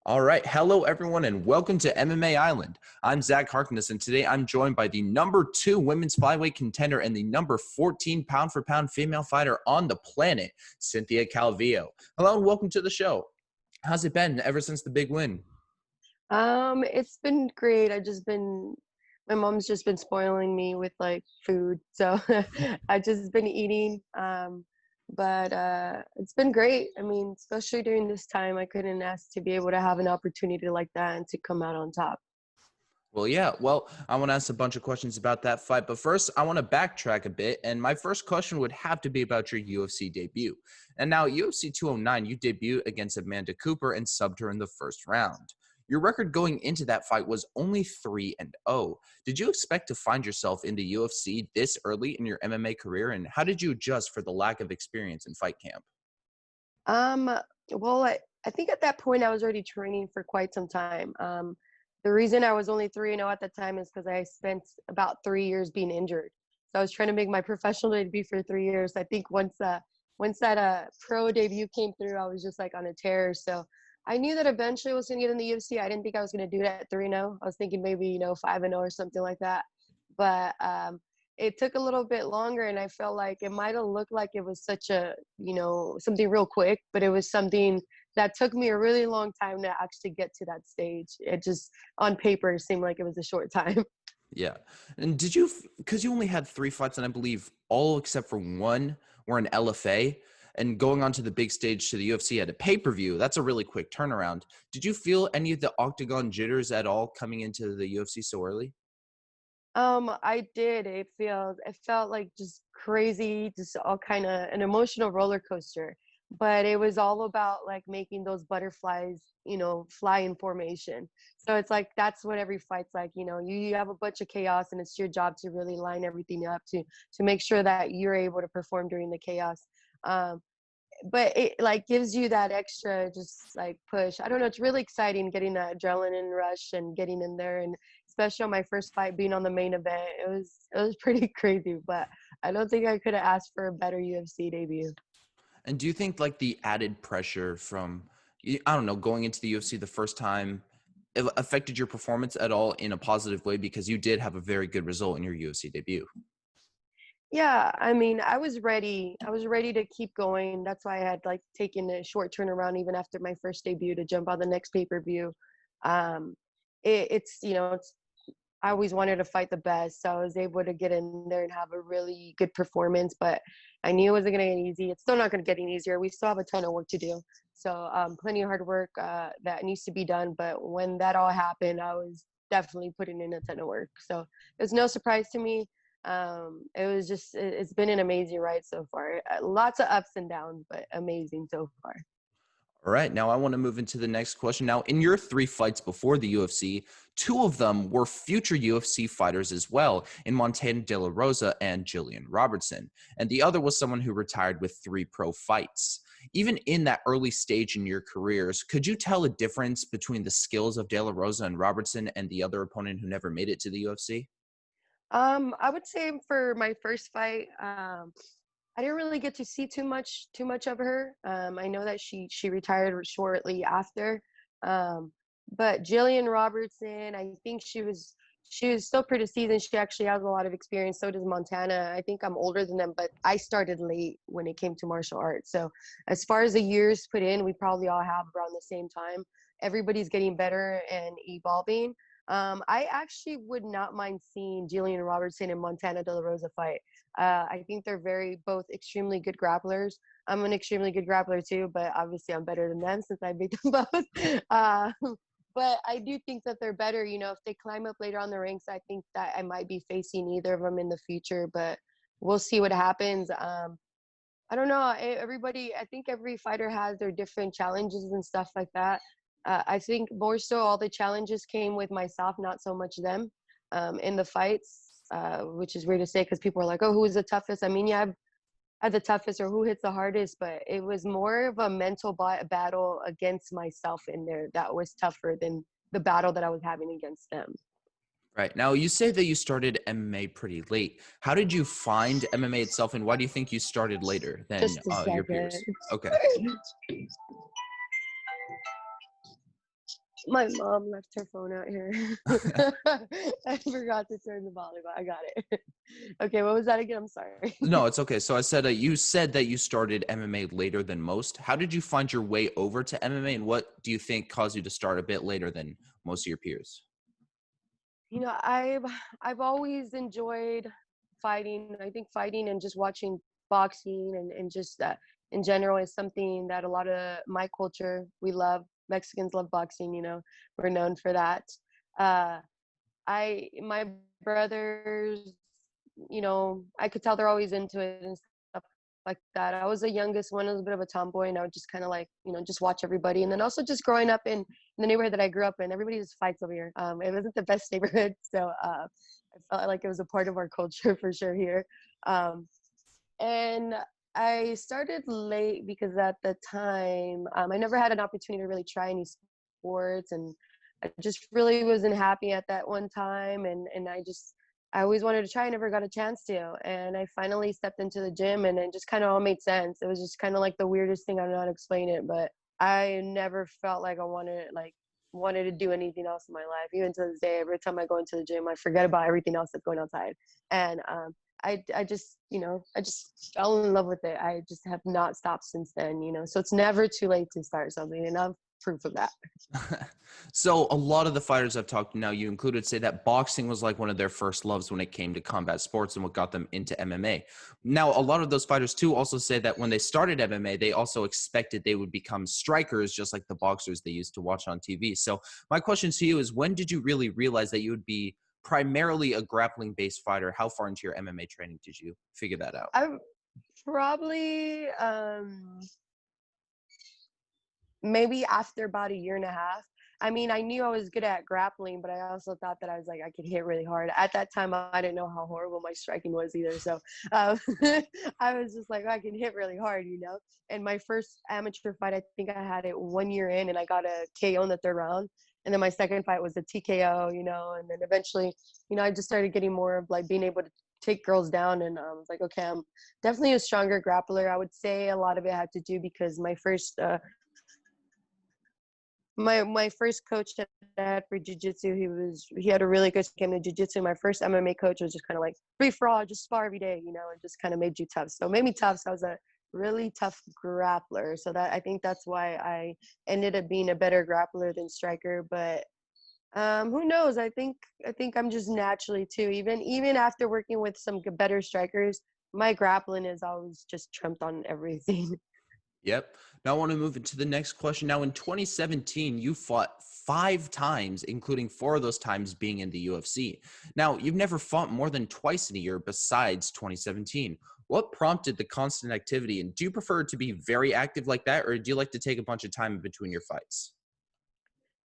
All right. Hello, everyone, and welcome to MMA Island. I'm Zach Harkness, and today I'm joined by the #2 women's flyweight contender and the #14 pound-for-pound female fighter on the planet, Cynthia Calvillo. Hello, and welcome to the show. How's it been ever since the big win? It's been great. My mom's just been spoiling me with like food. So I've just been eating. But it's been great. I mean, especially during this time, I couldn't ask to be able to have an opportunity like that and to come out on top. Well, yeah. Well, I want to ask a bunch of questions about that fight. But first, I want to backtrack a bit. And my first question would have to be about your UFC debut. And now, UFC 209, you debuted against Amanda Cooper and subbed her in the first round. Your record going into that fight was only 3-0. Did you expect to find yourself in the UFC this early in your MMA career? And how did you adjust for the lack of experience in fight camp? Um, well, I think at that point I was already training for quite some time. The reason I was only 3-0 at the time is because I spent about 3 years being injured. So I was trying to make my professional debut for 3 years. I think once that pro debut came through, I was just like on a tear. So I knew that eventually I was going to get in the UFC. I didn't think I was going to do it at 3-0. I was thinking maybe 5-0 or something like that. But it took a little bit longer, and I felt like it might have looked like it was such a something real quick, but it was something that took me a really long time to actually get to that stage. It just on paper seemed like it was a short time. Yeah. And did you, because you only had 3 fights, and I believe all except for one were an LFA, and going on to the big stage to the UFC at a pay-per-view, that's a really quick turnaround. Did you feel any of the Octagon jitters at all coming into the UFC so early? I did. It felt like just crazy, just all kind of an emotional roller coaster. But it was all about like making those butterflies, fly in formation. So it's like that's what every fight's like. You have a bunch of chaos, and it's your job to really line everything up to make sure that you're able to perform during the chaos. Um, but it like gives you that extra just like push. I don't know, it's really exciting getting that adrenaline rush and getting in there, and especially on my first fight being on the main event. It was pretty crazy, but I don't think I could have asked for a better UFC debut. And do you think like the added pressure from, I don't know, going into the UFC the first time, it affected your performance at all in a positive way, because you did have a very good result in your UFC debut? Yeah, I mean, I was ready. I was ready to keep going. That's why I had like taken a short turnaround even after my first debut to jump on the next pay-per-view. Um, it's I always wanted to fight the best, so I was able to get in there and have a really good performance. But I knew it wasn't going to get easy. It's still not going to get any easier. We still have a ton of work to do. So plenty of hard work that needs to be done. But when that all happened, I was definitely putting in a ton of work. So it was no surprise to me. It was just it's been an amazing ride so far. Lots of ups and downs, but amazing so far. All right, now I want to move into the next question. Now, in your 3 fights before the UFC, 2 of them were future UFC fighters as well, in Montana De La Rosa and Jillian Robertson. And the other was someone who retired with 3 pro fights. Even in that early stage in your careers, could you tell a difference between the skills of De La Rosa and Robertson and the other opponent who never made it to the UFC? I would say for my first fight, I didn't really get to see too much of her. I know that she retired shortly after. Um, but Jillian Robertson, I think she was still pretty seasoned. She actually has a lot of experience. So does Montana. I think I'm older than them, but I started late when it came to martial arts. So as far as the years put in, we probably all have around the same time. Everybody's getting better and evolving. I actually would not mind seeing Jillian Robertson and Montana De La Rosa fight. I think they're both extremely good grapplers. I'm an extremely good grappler too, but obviously I'm better than them since I beat them both. Uh, but I do think that they're better. If they climb up later on the ranks, I think that I might be facing either of them in the future, but we'll see what happens. I don't know. I think every fighter has their different challenges and stuff like that. I think more so all the challenges came with myself, not so much them in the fights, which is weird to say because people are like, oh, who is the toughest? I mean, yeah, at the toughest or who hits the hardest, but it was more of a mental battle against myself in there that was tougher than the battle that I was having against them. Right. Now, you say that you started MMA pretty late. How did you find MMA itself, and why do you think you started later than Just a your second. peers? Okay. My mom left her phone out here. I forgot to turn the volume on. I got it. Okay, what was that again? I'm sorry. No, it's okay. So I said you said that you started MMA later than most. How did you find your way over to MMA, and what do you think caused you to start a bit later than most of your peers? You know, I've always enjoyed fighting. I think fighting and just watching boxing and just in general is something that a lot of my culture we love. Mexicans love boxing. You know, we're known for that. Uh, my brothers, you know, I could tell they're always into it and stuff like that. I was the youngest one. I was a bit of a tomboy, and I would just kind of like, you know, just watch everybody. And then also just growing up in the neighborhood that I grew up in, everybody just fights over here. It wasn't the best neighborhood, so I felt like it was a part of our culture for sure here. Um, and I started late because at the time, I never had an opportunity to really try any sports, and I just really wasn't happy at that one time. And I always wanted to try, I never got a chance to. And I finally stepped into the gym, and it just kind of all made sense. It was just kind of like the weirdest thing. I don't know how to explain it, but I never felt like I wanted to do anything else in my life. Even to this day, every time I go into the gym, I forget about everything else that's going outside. And I just, you know, I just fell in love with it. I just have not stopped since then, you know. So it's never too late to start something, and I'm proof of that. So a lot of the fighters I've talked to now, you included, say that boxing was like one of their first loves when it came to combat sports and what got them into MMA. Now, a lot of those fighters too also say that when they started MMA, they also expected they would become strikers, just like the boxers they used to watch on TV. So my question to you is, when did you really realize that you would be primarily a grappling based fighter? How far into your MMA training did you figure that out? I probably maybe after about a year and a half. I mean, I knew I was good at grappling, but I also thought that I was like, I could hit really hard. At that time, I didn't know how horrible my striking was either. So um, I was just like, I can hit really hard, you know? And my first amateur fight, I think I had it 1 year in, and I got a KO in the third round. And then my second fight was a TKO, you know? And then eventually, you know, I just started getting more of like being able to take girls down. And I was like, okay, I'm definitely a stronger grappler. I would say a lot of it had to do because my first coach that I had for jiu-jitsu, he had a really good came to jiu-jitsu. My first MMA coach was just kind of like free for all, just spar every day, you know, and just kind of made you tough. So it made me tough. So I was a really tough grappler. So that I think that's why I ended up being a better grappler than striker. But who knows? I think I'm just naturally too. Even after working with some better strikers, my grappling is always just trumped on everything. Yep. Now I want to move into the next question. Now, in 2017, you fought 5 times, including 4 of those times being in the UFC. Now, you've never fought more than twice in a year besides 2017. What prompted the constant activity? And do you prefer to be very active like that, or do you like to take a bunch of time in between your fights?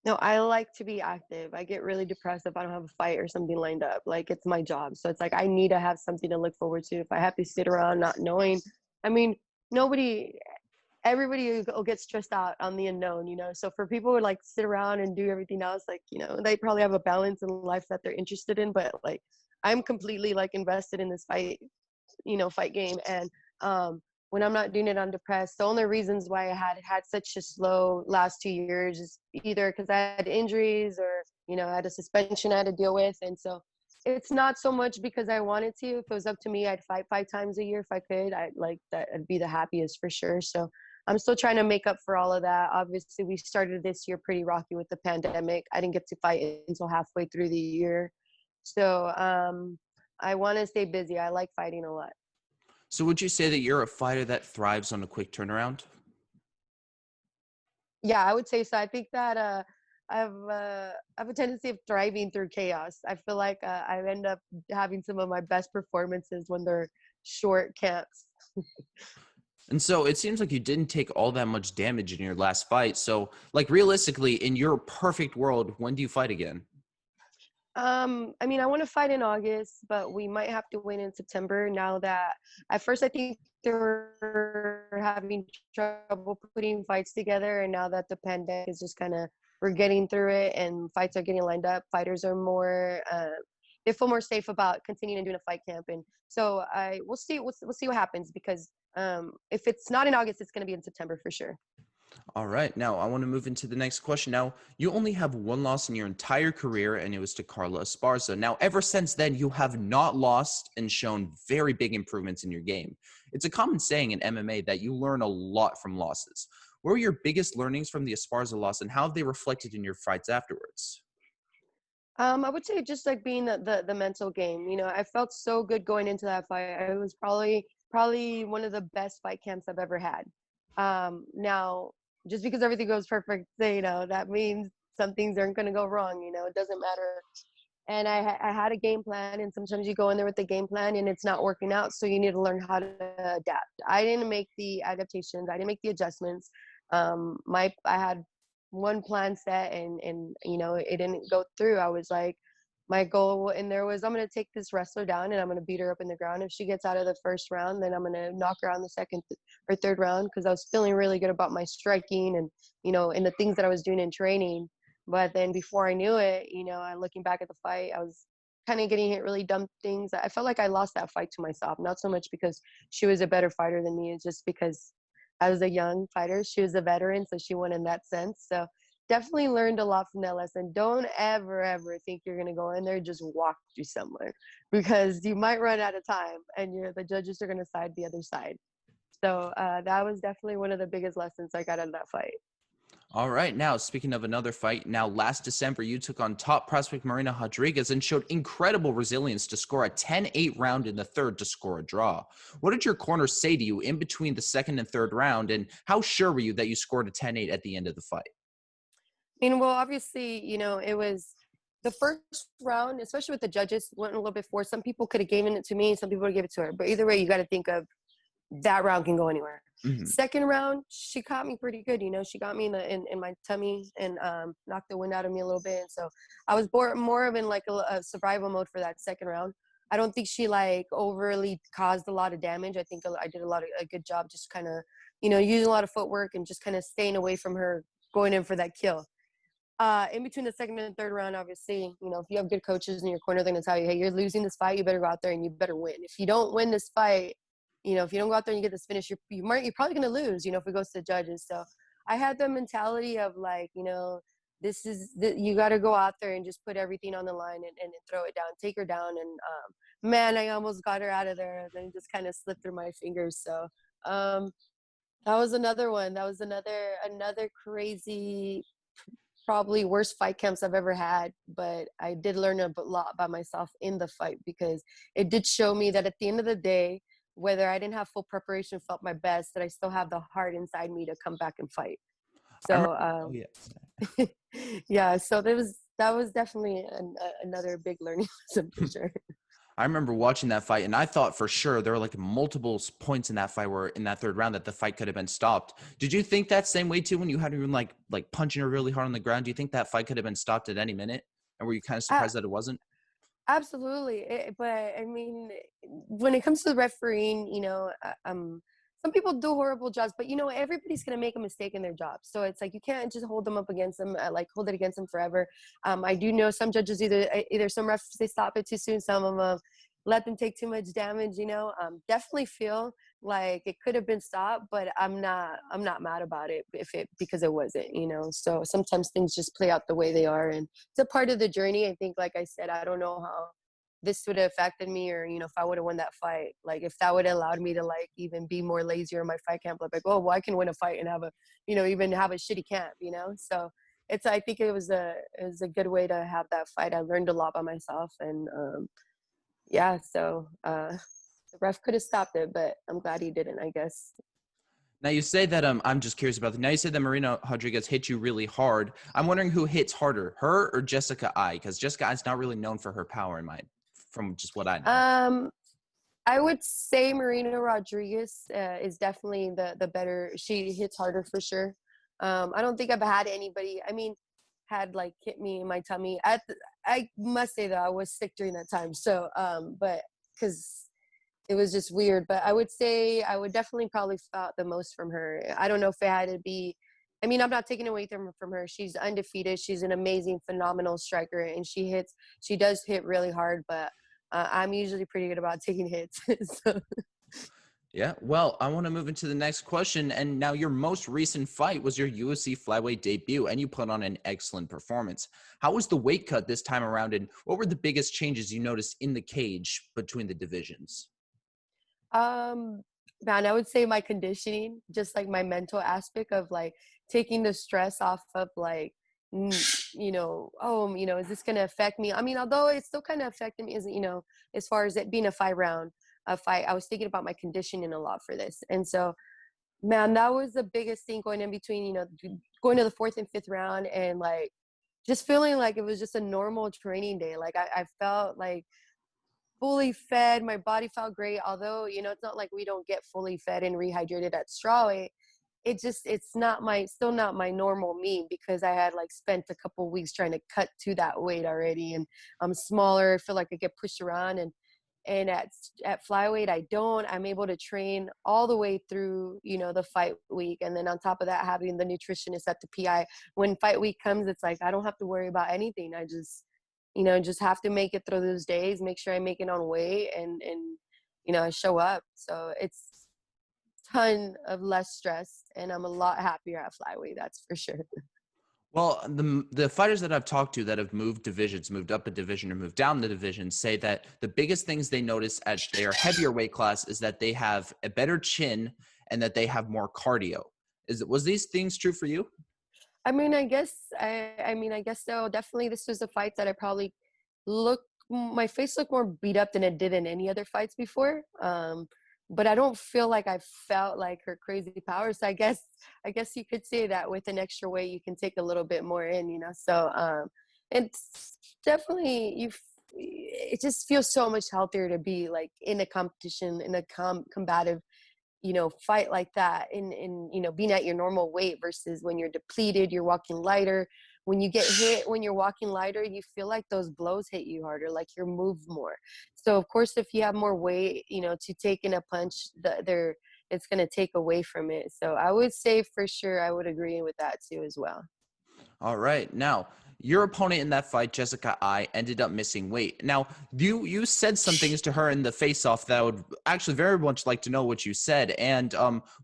No, I like to be active. I get really depressed if I don't have a fight or something lined up. Like it's my job. So it's like I need to have something to look forward to. If I have to sit around not knowing, I mean, nobody everybody will get stressed out on the unknown, you know. So for people who like sit around and do everything else, like, you know, they probably have a balance in life that they're interested in, but like I'm completely like invested in this fight, you know, fight game. And when I'm not doing it, I'm depressed. The only reasons why I had such a slow last 2 years is either because I had injuries or, you know, I had a suspension I had to deal with. And so it's not so much because I wanted to. If it was up to me, I'd fight 5 times a year if I could. I'd like that. I'd be the happiest for sure. So I'm still trying to make up for all of that. Obviously, we started this year pretty rocky with the pandemic. I didn't get to fight until halfway through the year. So I want to stay busy. I like fighting a lot. So would you say that you're a fighter that thrives on a quick turnaround? Yeah, I would say so. I think that I have a tendency of thriving through chaos. I feel like I end up having some of my best performances when they're short camps. And so it seems like you didn't take all that much damage in your last fight. So, like, realistically, in your perfect world, when do you fight again? I mean, I want to fight in August, but we might have to wait in September now that at first I think they were having trouble putting fights together, and now that the pandemic is just kind of, we're getting through it and fights are getting lined up, fighters are more they feel more safe about continuing and doing a fight camp. And so we'll see what happens, because if it's not in August, it's going to be in September for sure. All right. Now, I want to move into the next question. Now, you only have one loss in your entire career, and it was to Carla Esparza. Now, ever since then, you have not lost and shown very big improvements in your game. It's a common saying in MMA that you learn a lot from losses. What were your biggest learnings from the Esparza loss, and how have they reflected in your fights afterwards? I would say just like being the mental game. You know, I felt so good going into that fight. It was probably one of the best fight camps I've ever had. Now, just because everything goes perfect, you know, that means some things aren't going to go wrong. You know, it doesn't matter. And I had a game plan, and sometimes you go in there with the game plan and it's not working out, so you need to learn how to adapt. I didn't make the adaptations. I didn't make the adjustments. I had one plan set, and you know, it didn't go through. I was like, my goal in there was, I'm going to take this wrestler down and I'm going to beat her up in the ground. If she gets out of the first round, then I'm going to knock her out in the second or third round, because I was feeling really good about my striking and, you know, and the things that I was doing in training. But then before I knew it, you know, I looking back at the fight, I was kind of getting hit really dumb things. I felt like I lost that fight to myself, not so much because she was a better fighter than me. It's just because I was a young fighter. She was a veteran, so she won in that sense. So definitely learned a lot from that lesson. Don't ever think you're going to go in there and just walk you somewhere, because you might run out of time and the judges are going to side the other side. So that was definitely one of the biggest lessons I got out of that fight. All right. Now, speaking of another fight, now last December, you took on top prospect Marina Rodriguez and showed incredible resilience to score a 10-8 round in the third to score a draw. What did your corner say to you in between the second and third round, and how sure were you that you scored a 10-8 at the end of the fight? I mean, well, obviously, you know, it was the first round, especially with the judges, went a little bit forward. Some people could have given it to me, some people would give it to her. But either way, you got to think of that round can go anywhere. Mhm. Second round, she caught me pretty good. You know, she got me in my tummy and knocked the wind out of me a little bit. And so I was more of in like a survival mode for that second round. I don't think she like overly caused a lot of damage. I think I did a good job, just kind of, you know, using a lot of footwork and just kind of staying away from her going in for that kill. In between the second and third round, obviously, you know, if you have good coaches in your corner, they're going to tell you, hey, you're losing this fight. You better go out there and you better win. If you don't win this fight, you know, if you don't go out there and you get this finish, you're probably going to lose, you know, if it goes to the judges. So I had the mentality of like, you know, you got to go out there and just put everything on the line and throw it down, take her down. And man, I almost got her out of there, and then it just kind of slipped through my fingers. So that was another one. That was another crazy, probably worst fight camps I've ever had, but I did learn a lot about myself in the fight, because it did show me that at the end of the day, whether I didn't have full preparation, felt my best, that I still have the heart inside me to come back and fight. I remember. So Oh yeah. yeah, so that was definitely another big learning lesson for sure. I remember watching that fight, and I thought for sure there were like multiple points in that fight where in that third round that the fight could have been stopped. Did you think that same way too when you had her like punching her really hard on the ground? Do you think that fight could have been stopped at any minute? And were you kind of Uh, surprised that it wasn't? Absolutely. But I mean, when it comes to the refereeing, you know, some people do horrible jobs, but you know, everybody's going to make a mistake in their job. So it's like, you can't just hold them up against them, like hold it against them forever. I do know some judges, either some refs, they stop it too soon. Some of them let them take too much damage, you know. Definitely feel like it could have been stopped, but I'm not mad about it because it wasn't, you know. So sometimes things just play out the way they are, and it's a part of the journey. I think, like I said, I don't know how this would have affected me, or, you know, if I would have won that fight, like if that would have allowed me to like even be more lazier in my fight camp, like, oh, well, I can win a fight and have a, you know, even have a shitty camp, you know. So I think it was a good way to have that fight. I learned a lot by myself, and yeah, so the ref could have stopped it, but I'm glad he didn't, I guess. Now you say that I'm just curious about that. Now you say that Marina Rodriguez hit you really hard. I'm wondering who hits harder, her or Jessica I, because Jessica I is not really known for her power in mind, from just what I know. I would say Marina Rodriguez is definitely the better. She hits harder for sure. I don't think I've had anybody, I mean, had like hit me in my tummy. I must say that I was sick during that time. So, but because it was just weird. But I would say I would definitely probably fought the most from her. I don't know if it had to be. I mean, I'm not taking away from her. She's undefeated. She's an amazing, phenomenal striker, and she does hit really hard. But I'm usually pretty good about taking hits. So. Yeah, well, I want to move into the next question. And now, your most recent fight was your UFC flyweight debut, and you put on an excellent performance. How was the weight cut this time around, and what were the biggest changes you noticed in the cage between the divisions? Um, Man, I would say my conditioning, just like my mental aspect of like taking the stress off of like, is this going to affect me? I mean, although it's still kind of affecting me, as far as it being a 5 round fight, I was thinking about my conditioning a lot for this. And so, man, that was the biggest thing going in between, going to the fourth and fifth round and like just feeling like it was just a normal training day. Like I felt like fully fed. My body felt great. Although, it's not like we don't get fully fed and rehydrated at strawweight. It's still not my normal me because I had like spent a couple weeks trying to cut to that weight already. And I'm smaller. I feel like I get pushed around and at flyweight, I'm able to train all the way through, the fight week. And then on top of that, having the nutritionist at the PI, when fight week comes, it's like, I don't have to worry about anything. I just have to make it through those days, make sure I make it on weight and I show up. So it's ton of less stress and I'm a lot happier at flyweight. That's for sure. Well, the fighters that I've talked to that have moved divisions, moved up a division or moved down the division, say that the biggest things they notice at their heavier weight class is that they have a better chin and that they have more cardio. Was these things true for you? I guess so. Definitely, this was a fight that I probably my face looked more beat up than it did in any other fights before. But I don't feel like I felt like her crazy power. So I guess you could say that with an extra weight, you can take a little bit more in. So it's definitely it just feels so much healthier to be like in a competition, in a combative fight like that in being at your normal weight versus when you're depleted, you're walking lighter. When you get hit, when you're walking lighter, you feel like those blows hit you harder, like you're moved more. So of course, if you have more weight, to take in a punch, it's going to take away from it. So I would say for sure, I would agree with that too as well. All right. Now, your opponent in that fight, Jessica I, ended up missing weight. Now, you said some things to her in the face-off that I would actually very much like to know what you said. And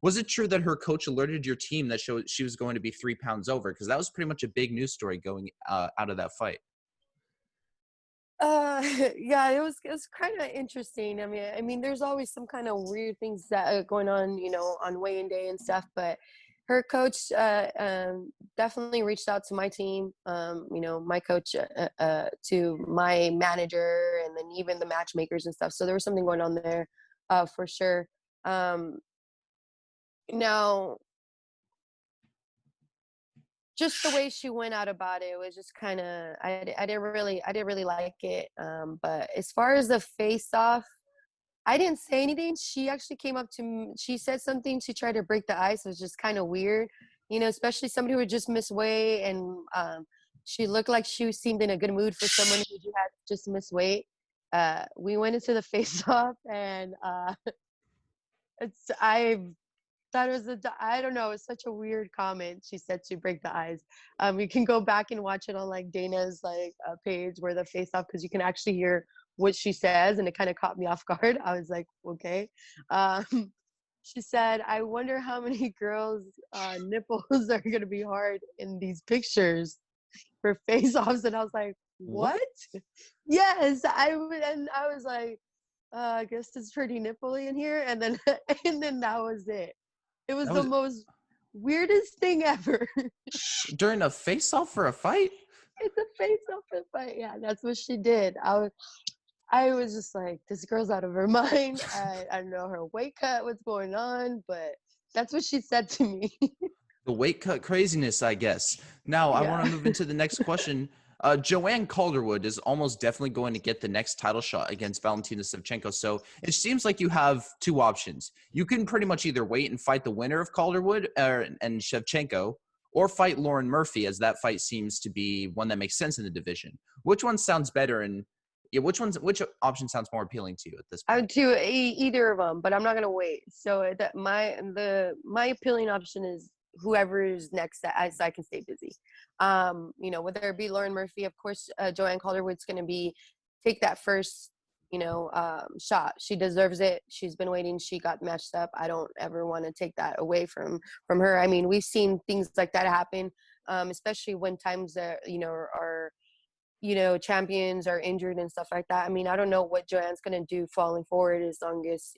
was it true that her coach alerted your team that she was going to be 3 pounds over? Because that was pretty much a big news story going out of that fight. Yeah, it was kind of interesting. I mean, there's always some kind of weird things that are going on, on weigh-in day and stuff. But her coach definitely reached out to my team, my coach to my manager, and then even the matchmakers and stuff. So there was something going on there, for sure. Now, just the way she went out about it was just kind of I didn't really like it. But as far as the face off, I didn't say anything. She actually came up to me. She said something to try to break the ice. It was just kind of weird, especially somebody who had just missed weight, and she looked like she seemed in a good mood for someone who had just missed weight. We went into the face off, and I thought it was I don't know, it's such a weird comment she said to break the ice. You can go back and watch it on like Dana's like page where the face off, because you can actually hear what she says, and it kind of caught me off guard. I was like, okay. She said, I wonder how many girls nipples are gonna be hard in these pictures for face offs. And I was like, what? Yes, and I was like, I guess it's pretty nipply in here. And then and then that was it. It was That the was most weirdest thing ever. during a face-off for a fight? It's a face-off fight. Yeah, that's what she did. I was just like, this girl's out of her mind. I don't know her weight cut, what's going on, but that's what she said to me. The weight cut craziness, I guess. Now, I want Yeah. to move into the next question. Joanne Calderwood is almost definitely going to get the next title shot against Valentina Shevchenko. So it seems like you have two options. You can pretty much either wait and fight the winner of Calderwood and Shevchenko, or fight Lauren Murphy, as that fight seems to be one that makes sense in the division. Which one sounds better, and Yeah, which option sounds more appealing to you at this I point? would do either of them, but I'm not gonna wait. So that my appealing option is whoever is next, as I can stay busy. Whether it be Lauren Murphy, of course, Joanne Calderwood's gonna be take that first, shot. She deserves it. She's been waiting. She got matched up. I don't ever want to take that away from her. I mean, we've seen things like that happen, especially when times that are champions are injured and stuff like that. I mean, I don't know what Joanne's going to do falling forward as long as,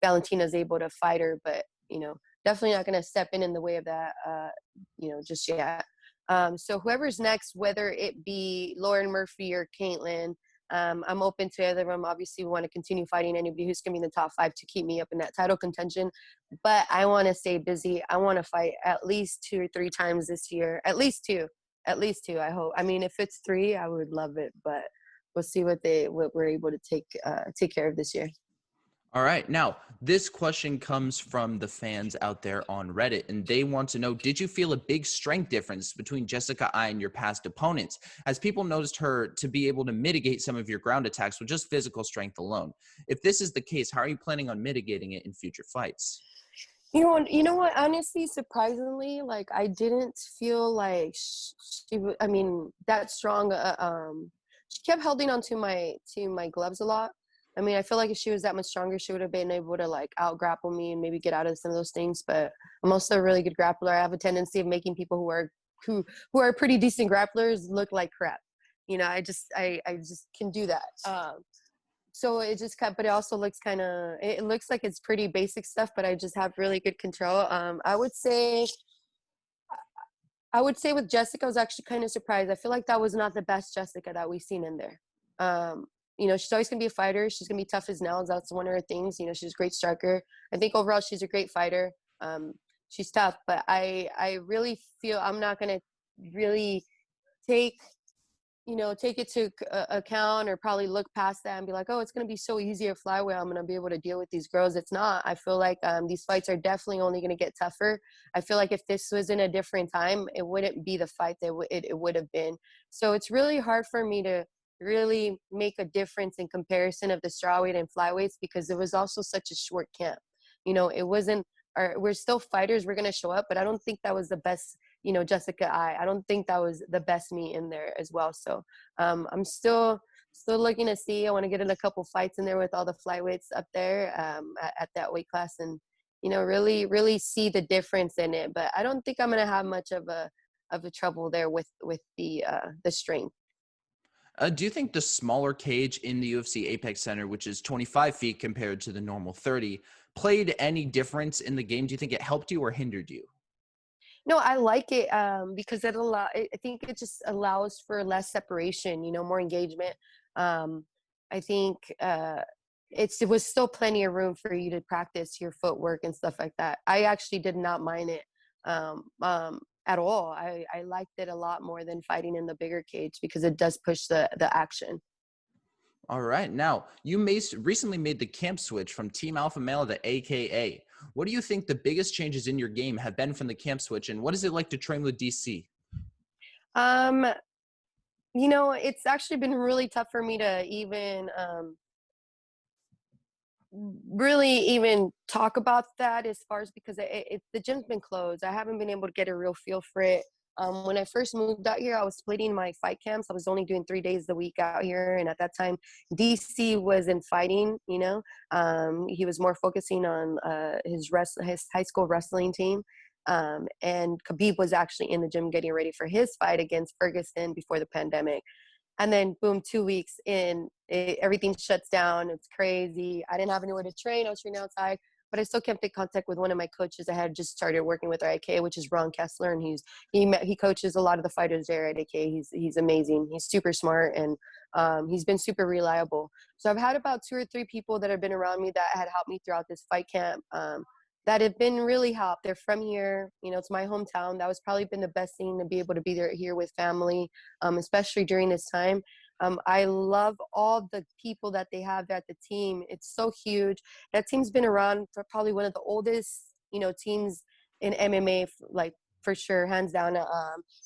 Valentina's able to fight her, but, definitely not going to step in the way of that, just yet. So whoever's next, whether it be Lauren Murphy or Caitlin, I'm open to either of them. Obviously, we want to continue fighting anybody who's going to be in the top 5 to keep me up in that title contention. But I want to stay busy. I want to fight at least 2 or 3 times this year. At least two, I hope. I mean, if it's 3, I would love it, but we'll see what we're able to take care of this year. All right. Now, this question comes from the fans out there on Reddit, and they want to know, did you feel a big strength difference between Jessica Ai and your past opponents, as people noticed her to be able to mitigate some of your ground attacks with just physical strength alone? If this is the case, how are you planning on mitigating it in future fights? You know what? Honestly, surprisingly, like I didn't feel like I mean, that strong. She kept holding on to my gloves a lot. I mean, I feel like if she was that much stronger, she would have been able to like out grapple me and maybe get out of some of those things. But I'm also a really good grappler. I have a tendency of making people who are pretty decent grapplers look like crap. I just can do that. So it just but it also looks it looks like it's pretty basic stuff, but I just have really good control. I would say with Jessica, I was actually kind of surprised. I feel like that was not the best Jessica that we've seen in there. She's always gonna be a fighter. She's gonna be tough as nails. That's one of her things. She's a great striker. I think overall she's a great fighter. She's tough, but I really feel I'm not gonna really take take it to account or probably look past that and be like, oh, it's going to be so easy at flyweight. I'm going to be able to deal with these girls. It's not. I feel like these fights are definitely only going to get tougher. I feel like if this was in a different time, it wouldn't be the fight that it would have been. So it's really hard for me to really make a difference in comparison of the strawweight and flyweights because it was also such a short camp. It wasn't, we're still fighters. We're going to show up, but I don't think that was the best Jessica I don't think that was the best me in there as well. So I'm still looking to see. I want to get in a couple fights in there with all the flyweights up there at that weight class and really see the difference in it. But I don't think I'm going to have much of a trouble there with the strength. Do you think the smaller cage in the UFC Apex Center, which is 25 feet compared to the normal 30, played any difference in the game? Do you think it helped you or hindered you? No, I like it because I think it just allows for less separation, more engagement. I think it was still plenty of room for you to practice your footwork and stuff like that. I actually did not mind it at all. I liked it a lot more than fighting in the bigger cage because it does push the action. All right. Now, you recently made the camp switch from Team Alpha Male to AKA. What do you think the biggest changes in your game have been from the camp switch, and what is it like to train with DC? Um, it's actually been really tough for me to even really even talk about that as far as because the gym's been closed. I haven't been able to get a real feel for it. When I first moved out here, I was splitting my fight camps. I was only doing 3 days a week out here. And at that time, DC was in fighting, he was more focusing on his high school wrestling team. And Khabib was actually in the gym getting ready for his fight against Ferguson before the pandemic. And then boom, 2 weeks in, everything shuts down. It's crazy. I didn't have anywhere to train. I was training outside, but I still kept in contact with one of my coaches. I had just started working with at AK, which is Ron Kessler, and he coaches a lot of the fighters there at AK. He's amazing. He's super smart, and he's been super reliable. So I've had about 2 or 3 people that have been around me that had helped me throughout this fight camp. That have been really helped. They're from here. It's my hometown. That was probably been the best thing to be able to be there here with family, especially during this time. I love all the people that they have at the team. It's so huge. That team's been around for probably one of the oldest, teams in MMA, like for sure, hands down.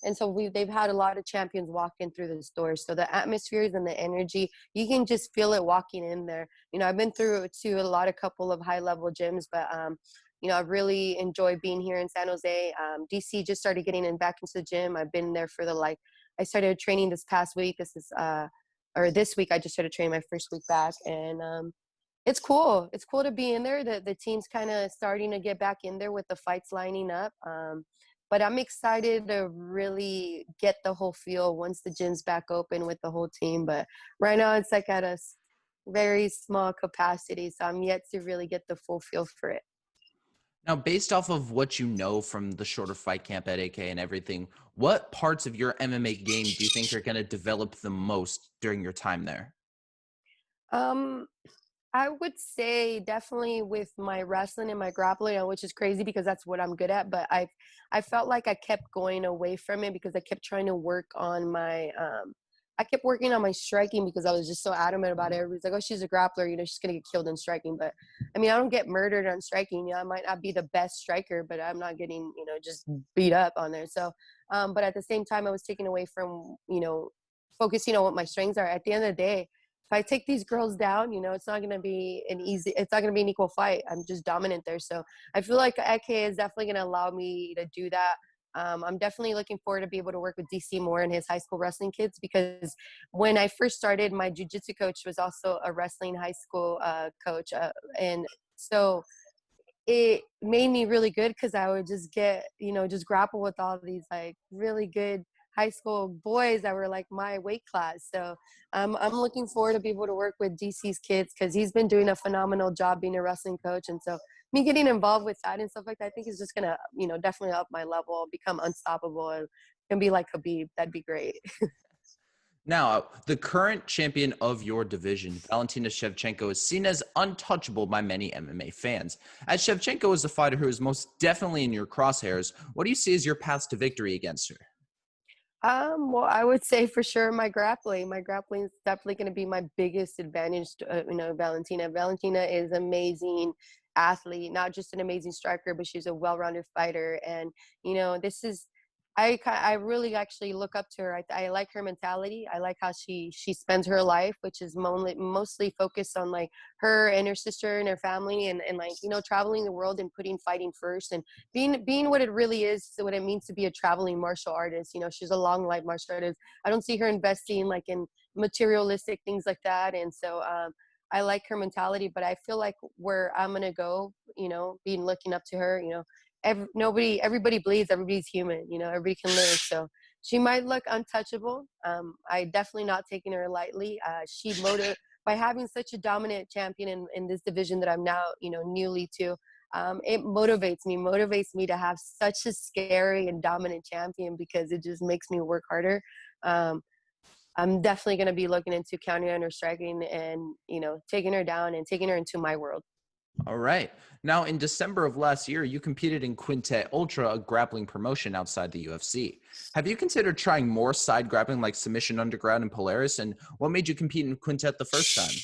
And so they've had a lot of champions walk in through this door. So the atmospheres and the energy, you can just feel it walking in there. I've been through to a couple of high level gyms, but I really enjoy being here in San Jose. DC just started getting back into the gym. I've been there for I started training this past week. This week I just started training my first week back, and it's cool. It's cool to be in there. The team's kind of starting to get back in there with the fights lining up. But I'm excited to really get the whole feel once the gym's back open with the whole team. But right now it's like at a very small capacity, so I'm yet to really get the full feel for it. Now, based off of what you know from the shorter fight camp at AK and everything, what parts of your MMA game do you think are going to develop the most during your time there? Um, I would say definitely with my wrestling and my grappling, which is crazy because that's what I'm good at. But I felt like I kept going away from it because I kept trying to work on I kept working on my striking because I was just so adamant about it. Everybody's like, oh, she's a grappler, she's gonna get killed in striking. But I mean, I don't get murdered on striking. I might not be the best striker, but I'm not getting, just beat up on there. So, but at the same time, I was taken away from, focusing on what my strengths are. At the end of the day, if I take these girls down, it's not going to be it's not going to be an equal fight. I'm just dominant there. So I feel like AK is definitely going to allow me to do that. I'm definitely looking forward to be able to work with DC more and his high school wrestling kids, because when I first started, my jiu-jitsu coach was also a wrestling high school coach. And so it made me really good because I would just get, just grapple with all these like really good high school boys that were like my weight class. So I'm looking forward to be able to work with DC's kids because he's been doing a phenomenal job being a wrestling coach. And so me getting involved with that and stuff like that, I think is just going to, definitely up my level, become unstoppable, and be like Khabib. That'd be great. Now, the current champion of your division, Valentina Shevchenko, is seen as untouchable by many MMA fans. As Shevchenko is a fighter who is most definitely in your crosshairs, what do you see as your paths to victory against her? Well, I would say for sure my grappling. My grappling is definitely going to be my biggest advantage to, Valentina. Valentina is amazing athlete, not just an amazing striker, but she's a well-rounded fighter. And, this is, I really actually look up to her. I like her mentality. I like how she spends her life, which is mostly focused on like her and her sister and her family, and like, traveling the world and putting fighting first and being what it really is, what it means to be a traveling martial artist. She's a long life martial artist. I don't see her investing like in materialistic things like that. And so I like her mentality, but I feel like where I'm gonna go, being looking up to her, everybody bleeds, everybody's human, everybody can lose. So she might look untouchable. I definitely not taking her lightly. By having such a dominant champion in this division that I'm now, newly to, it motivates me to have such a scary and dominant champion because it just makes me work harder. I'm definitely going to be looking into countering on her striking and, taking her down and taking her into my world. All right. Now, in December of last year, you competed in Quintet Ultra, a grappling promotion outside the UFC. Have you considered trying more side grappling like Submission Underground and Polaris? And what made you compete in Quintet the first time?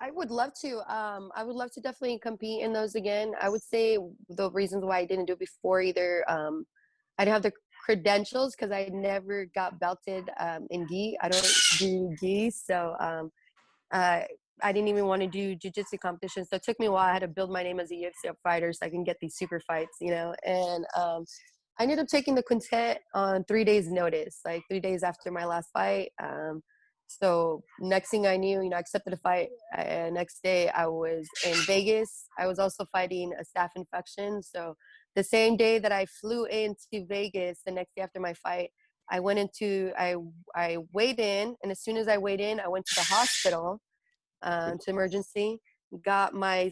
I would love to. I would love to definitely compete in those again. I would say the reasons why I didn't do it before either, I didn't have the credentials because I never got belted in gi. I don't do gi, so I didn't even want to do jiu-jitsu competitions. So it took me a while. I had to build my name as a UFC fighter so I can get these super fights, and I ended up taking the quintet on 3 days notice, like 3 days after my last fight. So next thing I knew, I accepted a fight. Next day I was in Vegas. I was also fighting a staph infection. So the same day that I flew into Vegas, the next day after my fight, I weighed in. And as soon as I weighed in, I went to the hospital to emergency, got my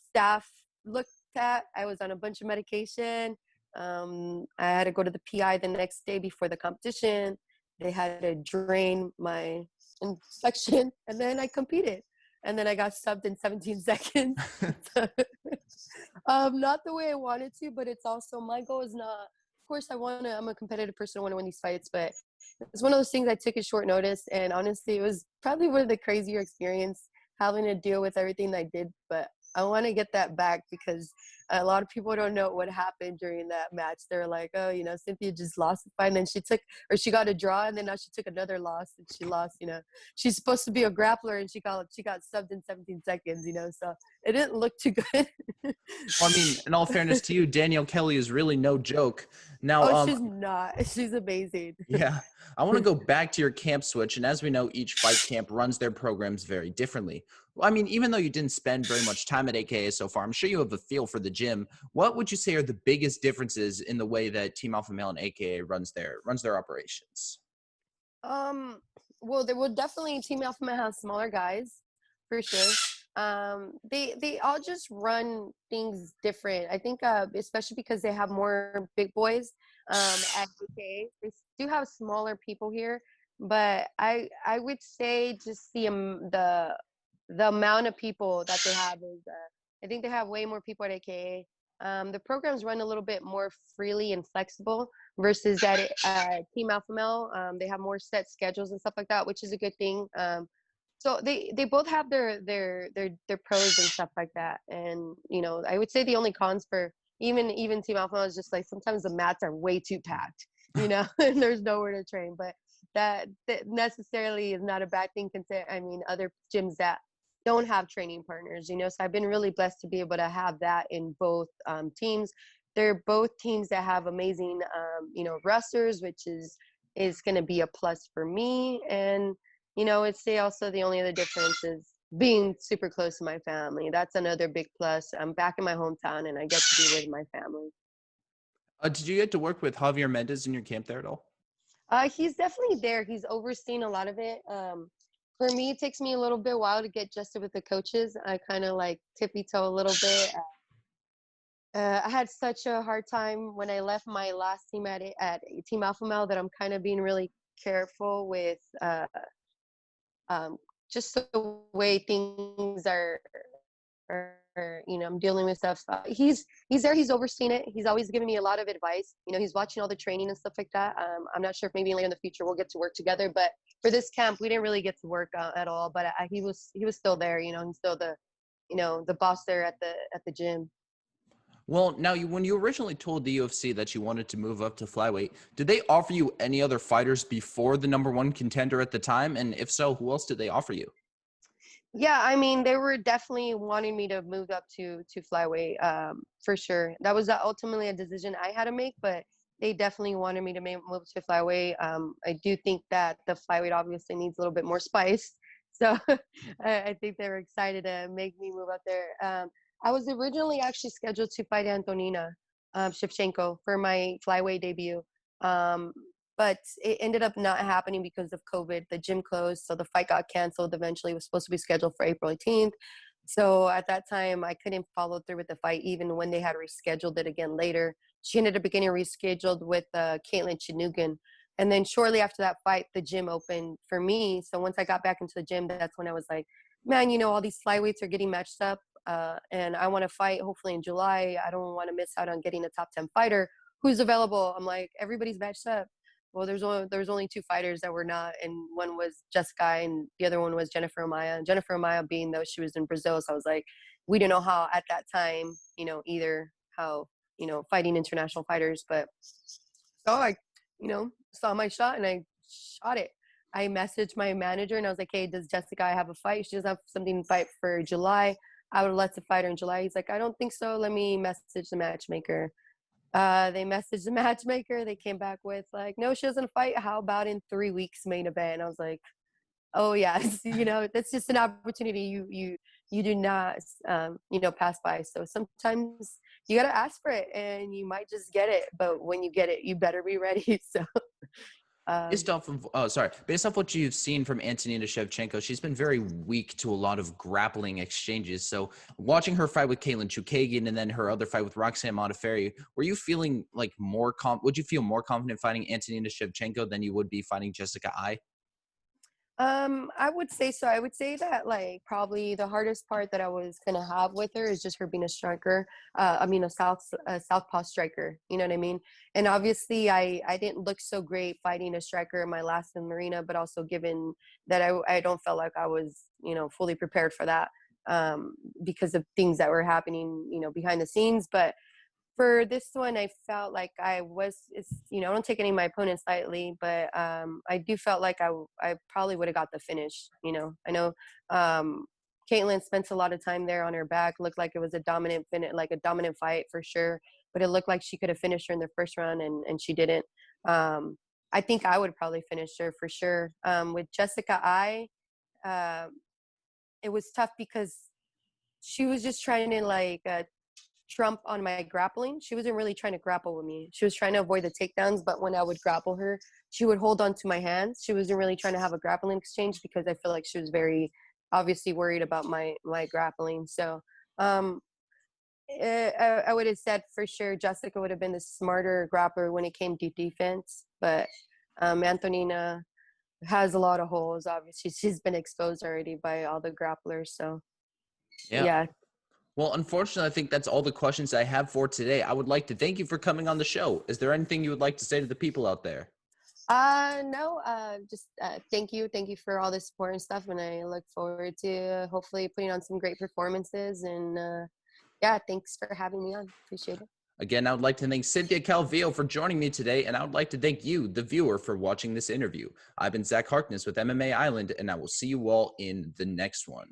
staff looked at. I was on a bunch of medication. I had to go to the PI the next day before the competition. They had to drain my infection, and then I competed. And then I got subbed in 17 seconds. Not the way I wanted to, but it's also, my goal is not, of course I'm a competitive person, I want to win these fights, but it's one of those things I took at short notice. And honestly, it was probably one of the crazier experience having to deal with everything I did, but I want to get that back because A lot of people don't know what happened during that match. They're like, oh, Cynthia just lost the fight, and then she got a draw, and then now she took another loss, and she lost. She's supposed to be a grappler, and she got subbed in 17 seconds. So it didn't look too good. Well, I mean, in all fairness to you, Danielle Kelly is really no joke. Now, Oh, she's not. She's amazing. yeah, I want to go back to your camp switch. And as we know, each fight camp runs their programs very differently. Well, I mean, even though you didn't spend very much time at AKA so far, I'm sure you have a feel for the gym. What would you say are the biggest differences in the way that Team Alpha Male and AKA runs their operations? Um, well, there will definitely Team Alpha Male have smaller guys, for sure. They all just run things different. I think, especially because they have more big boys. At AKA, they do have smaller people here, but I would say just the amount of people that they have is. I think they have way more people at AKA. The programs run a little bit more freely and flexible versus at Team Alpha Male. They have more set schedules and stuff like that, which is a good thing. So they both have their pros and stuff like that. And I would say the only cons for even Team Alpha Male is just like sometimes the mats are way too packed, and there's nowhere to train. But that necessarily is not a bad thing. Other gyms that don't have training partners, so I've been really blessed to be able to have that in both teams. They're both teams that have amazing wrestlers, which is going to be a plus for me. And I'd say also the only other difference is being super close to my family. That's another big plus. I'm back in my hometown and I get to be with my family. Did you get to work with Javier Mendes in your camp there at all? He's definitely there. He's overseeing a lot of it. For me, it takes me a little bit while to get adjusted with the coaches. I kind of like tippy toe a little bit. I had such a hard time when I left my last team at Team Alpha Male that I'm kind of being really careful with just the way things are I'm dealing with stuff. He's there. He's overseeing it. He's always giving me a lot of advice. He's watching all the training and stuff like that. I'm not sure if maybe later in the future we'll get to work together, but for this camp, we didn't really get to work at all. But he was still there. He's still the boss there at the gym. Well, now when you originally told the UFC that you wanted to move up to flyweight, did they offer you any other fighters before the number one contender at the time? And if so, who else did they offer you? Yeah, they were definitely wanting me to move up to flyweight, for sure. That was ultimately a decision I had to make, but they definitely wanted me to move to flyweight. I do think that the flyweight obviously needs a little bit more spice, so I think they were excited to make me move up there. I was originally actually scheduled to fight Antonina Shevchenko for my flyweight debut. But it ended up not happening because of COVID. The gym closed, so the fight got canceled. Eventually, it was supposed to be scheduled for April 18th. So at that time, I couldn't follow through with the fight, even when they had rescheduled it again later. She ended up getting rescheduled with Caitlin Chinoogan. And then shortly after that fight, the gym opened for me. So once I got back into the gym, that's when I was like, man, all these flyweights are getting matched up. And I want to fight hopefully in July. I don't want to miss out on getting a top 10 fighter who's available. I'm like, everybody's matched up. Well, there was only two fighters that were not, and one was Jessica, and the other one was Jennifer Amaya. And Jennifer Amaya being though she was in Brazil, so I was like, we didn't know how at that time, either how fighting international fighters, but so I, saw my shot and I shot it. I messaged my manager and I was like, hey, does Jessica have a fight? She doesn't have something to fight for July. I would let the fight her in July. He's like, I don't think so. Let me message the matchmaker. They messaged the matchmaker. They came back with like, no, she doesn't fight. How about in 3 weeks main event? I was like, oh yes, that's just an opportunity you do not pass by. So sometimes you got to ask for it and you might just get it. But when you get it, you better be ready. So Based off what you've seen from Antonina Shevchenko, she's been very weak to a lot of grappling exchanges. So watching her fight with Caitlin Chukagian and then her other fight with Roxanne Modafferi, were you feeling like would you feel more confident fighting Antonina Shevchenko than you would be fighting Jessica Ai? I would say so. I would say that like probably the hardest part that I was gonna have with her is just her being a striker. A southpaw striker. You know what I mean? And obviously, I didn't look so great fighting a striker in my last in Marina, but also given that I don't feel like I was fully prepared for that. because of things that were happening, behind the scenes. But for this one, I felt like I don't take any of my opponents lightly, but I do felt like I probably would have got the finish. I know Caitlin spent a lot of time there on her back. Looked like it was a dominant fight for sure. But it looked like she could have finished her in the first round, and she didn't. I think I would probably finish her for sure. With Jessica, it was tough because she was just trying to trump on my grappling. She wasn't really trying to grapple with me. She was trying to avoid the takedowns, but when I would grapple her, she would hold on to my hands. She wasn't really trying to have a grappling exchange because I feel like she was very obviously worried about my grappling. So I would have said for sure Jessica would have been the smarter grappler when it came to defense, but Antonina has a lot of holes. Obviously, she's been exposed already by all the grapplers. So Yeah. yeah. Well, unfortunately, I think that's all the questions I have for today. I would like to thank you for coming on the show. Is there anything you would like to say to the people out there? No, just thank you for all the support and stuff, and I look forward to hopefully putting on some great performances. And yeah, thanks for having me on. Appreciate it. Again, I would like to thank Cynthia Calvillo for joining me today, and I would like to thank you, the viewer, for watching this interview. I've been Zach Harkness with MMA Island, and I will see you all in the next one.